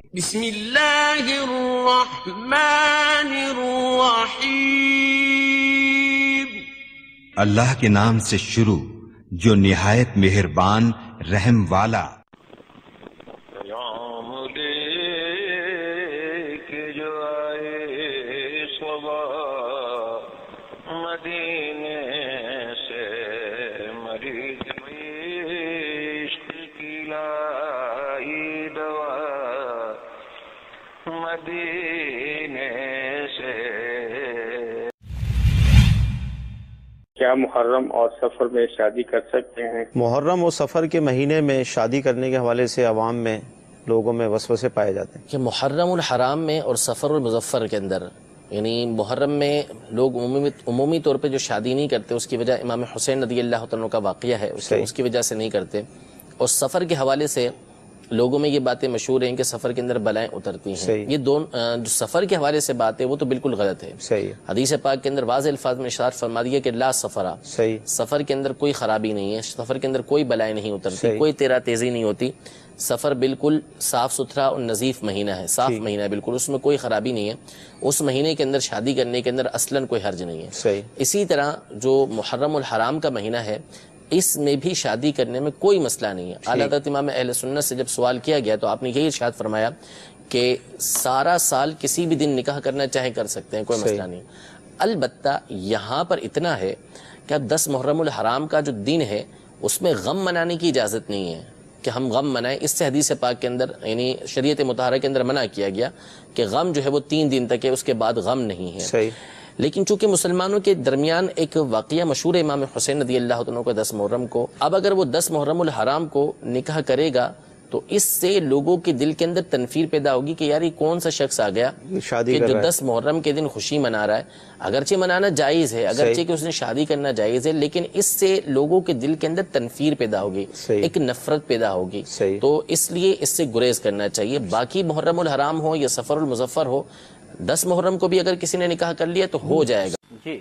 بسم اللہ الرحمن الرحیم، اللہ کے نام سے شروع جو نہایت مہربان رحم والا۔ پیام دے کے جو آئے صبا مدینے سے، مریض عشق کی لائی دوا مدینے سے۔ کیا محرم اور سفر میں شادی کر سکتے ہیں؟ محرم اور سفر کے مہینے میں شادی کرنے کے حوالے سے عوام میں لوگوں میں وسوسے پائے جاتے ہیں کہ محرم الحرام میں اور سفر المظفر کے اندر، یعنی محرم میں لوگ عمومی طور پہ جو شادی نہیں کرتے، اس کی وجہ امام حسین رضی اللہ تعالیٰ کا واقعہ ہے، اس کی وجہ سے نہیں کرتے۔ اور سفر کے حوالے سے لوگوں میں یہ باتیں مشہور ہیں کہ سفر کے اندر بلائیں اترتی ہیں، یہ جو سفر کے حوالے سے بات ہے وہ تو بالکل غلط ہے۔ حدیث پاک کے اندر واضح الفاظ میں ارشاد فرما دیا کہ لا سفرا، سفر کے اندر کوئی خرابی نہیں ہے، سفر کے اندر کوئی بلائیں نہیں اترتی، کوئی تیرا تیزی نہیں ہوتی۔ سفر بالکل صاف ستھرا اور نظیف مہینہ ہے، صاف مہینہ ہے بالکل، اس میں کوئی خرابی نہیں ہے۔ اس مہینے کے اندر شادی کرنے کے اندر اصلاً کوئی حرج نہیں ہے۔ اسی طرح جو محرم الحرام کا مہینہ ہے، اس میں بھی شادی کرنے میں کوئی مسئلہ نہیں ہے۔ اعلیٰ حضرت امام اہل سنت سے جب سوال کیا گیا تو آپ نے یہی ارشاد فرمایا کہ سارا سال کسی بھی دن نکاح کرنا چاہے کر سکتے ہیں، کوئی مسئلہ نہیں۔ البتہ یہاں پر اتنا ہے کہ 10 محرم الحرام کا جو دن ہے اس میں غم منانے کی اجازت نہیں ہے کہ ہم غم منائیں۔ اس سے حدیث پاک کے اندر یعنی شریعت مطہرہ کے اندر منع کیا گیا کہ غم جو ہے وہ 3 دن تک ہے، اس کے بعد غم نہیں ہے۔ لیکن چونکہ مسلمانوں کے درمیان ایک واقعہ مشہور ہے امام حسین رضی اللہ عنہ کو 10 محرم کو، اب اگر وہ 10 محرم الحرام کو نکاح کرے گا تو اس سے لوگوں کے دل کے اندر تنفیر پیدا ہوگی کہ یار یہ کون سا شخص آ گیا کہ جو 10 محرم کے دن خوشی منا رہا ہے۔ اگرچہ منانا جائز ہے، اگرچہ کہ اس نے شادی کرنا جائز ہے، لیکن اس سے لوگوں کے دل کے اندر تنفیر پیدا ہوگی، ایک نفرت پیدا ہوگی۔ تو اس لیے اس سے گریز کرنا چاہیے۔ باقی محرم الحرام ہو یا سفر المظفر ہو، 10 محرم کو بھی اگر کسی نے نکاح کر لیا تو ہو جائے گا۔ جی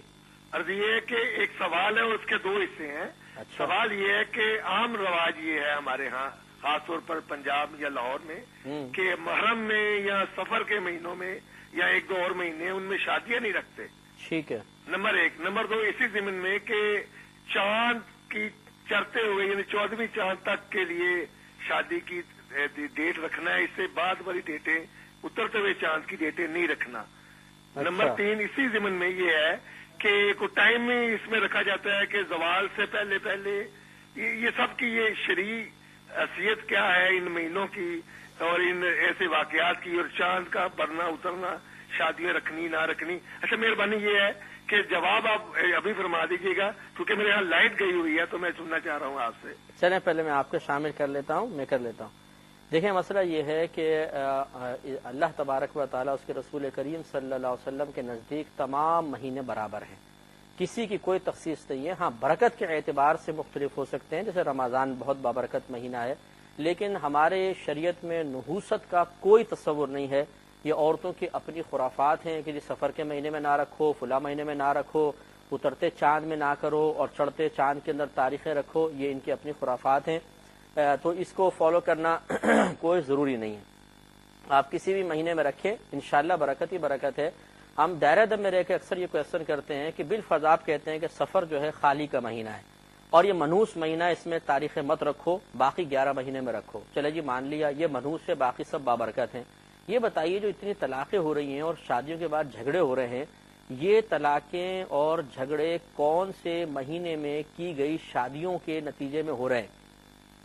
عرض یہ ہے کہ ایک سوال ہے، اس کے 2 حصے ہیں۔ سوال یہ ہے کہ عام رواج یہ ہے ہمارے ہاں، خاص طور پر پنجاب یا لاہور میں، کہ محرم میں یا سفر کے مہینوں میں یا 1-2 اور مہینے ان میں شادیاں نہیں رکھتے۔ ٹھیک ہے، نمبر 1۔ نمبر 2، اسی ضمن میں کہ چاند کی چڑھتے ہوئے یعنی 14ویں چاند تک کے لیے شادی کی ڈیٹ رکھنا ہے، اس سے بعد والی ڈیٹیں اترتے ہوئے چاند کی ڈیٹیں نہیں رکھنا۔ نمبر 3، اسی ضمن میں یہ ہے کہ کوئی ٹائم میں اس میں رکھا جاتا ہے کہ زوال سے پہلے یہ سب کی یہ شرعی حیثیت کیا ہے ان مہینوں کی اور ان ایسے واقعات کی، اور چاند کا بڑھنا اترنا، شادیاں رکھنی نہ رکھنی۔ اچھا، مہربانی یہ ہے کہ جواب آپ ابھی فرما دیجیے گا کیونکہ میرے یہاں لائٹ گئی ہوئی ہے تو میں سننا چاہ رہا ہوں آپ سے۔ چلیں پہلے میں آپ کو شامل کر لیتا ہوں، دیکھیں مسئلہ یہ ہے کہ اللہ تبارک و تعالیٰ اس کے رسول کریم صلی اللہ علیہ وسلم کے نزدیک تمام مہینے برابر ہیں، کسی کی کوئی تخصیص نہیں ہے۔ ہاں برکت کے اعتبار سے مختلف ہو سکتے ہیں، جیسے رمضان بہت بابرکت مہینہ ہے، لیکن ہمارے شریعت میں نحوست کا کوئی تصور نہیں ہے۔ یہ عورتوں کی اپنی خرافات ہیں کہ جی سفر کے مہینے میں نہ رکھو، فلاں مہینے میں نہ رکھو، اترتے چاند میں نہ کرو اور چڑھتے چاند کے اندر تاریخیں رکھو، یہ ان کی اپنی خرافات ہیں۔ تو اس کو فالو کرنا کوئی ضروری نہیں ہے۔ آپ کسی بھی مہینے میں رکھیں، انشاءاللہ برکت ہی برکت ہے۔ ہم دائرہ دم میں رہ کے اکثر یہ کویسچن کرتے ہیں کہ بالفرض آپ کہتے ہیں کہ سفر جو ہے خالی کا مہینہ ہے اور یہ منحوس مہینہ، اس میں تاریخیں مت رکھو، باقی 11 مہینے میں رکھو۔ چلے جی مان لیا یہ منحوس ہے، باقی سب بابرکت ہیں۔ یہ بتائیے جو اتنی طلاقیں ہو رہی ہیں اور شادیوں کے بعد جھگڑے ہو رہے ہیں، یہ طلاقیں اور جھگڑے کون سے مہینے میں کی گئی شادیوں کے نتیجے میں ہو رہے ہیں؟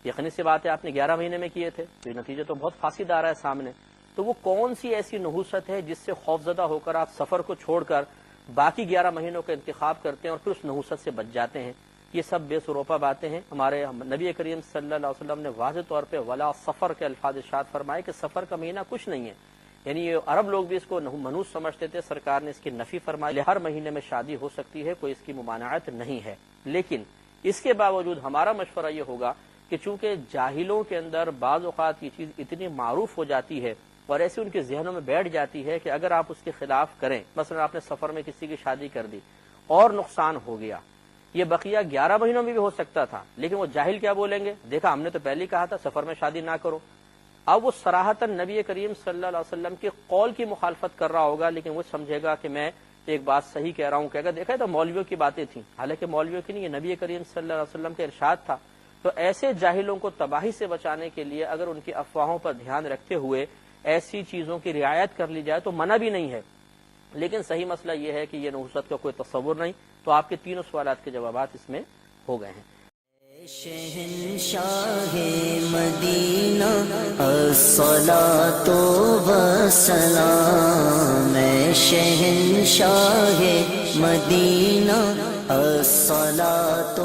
یقینی سی بات ہے آپ نے 11 مہینے میں کیے تھے تو یہ نتیجہ تو بہت فاسد آ رہا ہے سامنے۔ تو وہ کون سی ایسی نحوست ہے جس سے خوفزدہ ہو کر آپ سفر کو چھوڑ کر باقی 11 مہینوں کا انتخاب کرتے ہیں اور پھر اس نحوست سے بچ جاتے ہیں؟ یہ سب بے سروپا باتیں ہیں۔ ہمارے نبی کریم صلی اللہ علیہ وسلم نے واضح طور پہ ولا سفر کے الفاظ ارشاد فرمائے کہ سفر کا مہینہ کچھ نہیں ہے، یعنی یہ عرب لوگ بھی اس کو منحوس سمجھتے تھے، سرکار نے اس کی نفی فرمائی۔ ہر مہینے میں شادی ہو سکتی ہے، کوئی اس کی ممانعت نہیں ہے، لیکن اس کے باوجود ہمارا مشورہ یہ ہوگا کہ چونکہ جاہلوں کے اندر بعض اوقات یہ چیز اتنی معروف ہو جاتی ہے اور ایسے ان کے ذہنوں میں بیٹھ جاتی ہے کہ اگر آپ اس کے خلاف کریں، مثلا آپ نے سفر میں کسی کی شادی کر دی اور نقصان ہو گیا، یہ بقیہ 11 مہینوں میں بھی ہو سکتا تھا، لیکن وہ جاہل کیا بولیں گے، دیکھا ہم نے تو پہلے ہی کہا تھا سفر میں شادی نہ کرو۔ اب وہ صراحتاً نبی کریم صلی اللہ علیہ وسلم کے قول کی مخالفت کر رہا ہوگا، لیکن وہ سمجھے گا کہ میں ایک بات صحیح کہہ رہا ہوں، کہے گا دیکھا تو مولویوں کی باتیں تھیں، حالانکہ مولویوں کی نہیں، یہ نبی کریم صلی اللہ علیہ وسلم کا ارشاد تھا۔ تو ایسے جاہلوں کو تباہی سے بچانے کے لیے اگر ان کی افواہوں پر دھیان رکھتے ہوئے ایسی چیزوں کی رعایت کر لی جائے تو منع بھی نہیں ہے، لیکن صحیح مسئلہ یہ ہے کہ یہ نحوست کا کوئی تصور نہیں۔ تو آپ کے تینوں سوالات کے جوابات اس میں ہو گئے ہیں۔ شہنشاہ مدینہ الصلاۃ والسلام، شہنشاہ مدینہ الصلاۃ